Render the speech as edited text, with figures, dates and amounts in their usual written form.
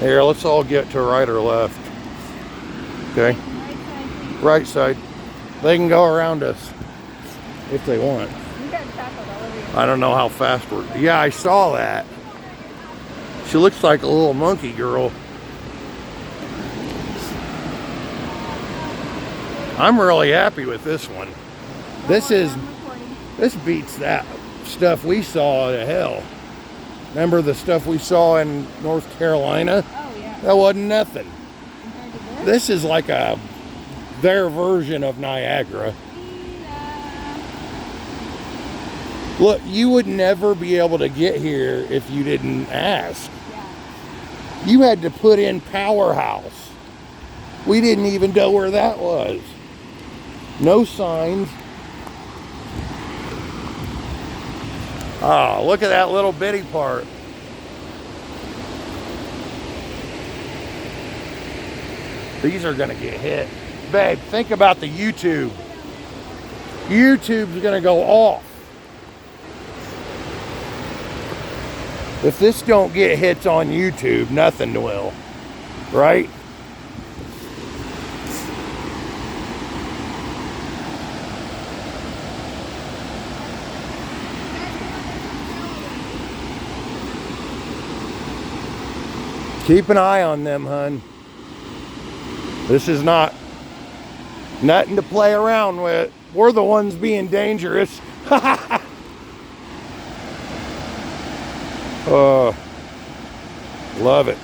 Here, let's all get to right or left. Okay. Right side. They can go around us if they want. I don't know how fast we're. Yeah, I saw that. She looks like a little monkey girl. I'm really happy with this one. This beats that stuff we saw to hell. Remember the stuff we saw in North Carolina? Oh yeah. That wasn't nothing. This is like their version of Niagara. Look, you would never be able to get here if you didn't ask. Yeah. You had to put in Powerhouse. We didn't even know where that was. No signs. Oh, look at that little bitty part. These are gonna get hit. Babe, think about the YouTube. YouTube's gonna go off. If this don't get hits on YouTube, nothing will, right? Keep an eye on them, hun. This is nothing to play around with. We're the ones being dangerous. Love it.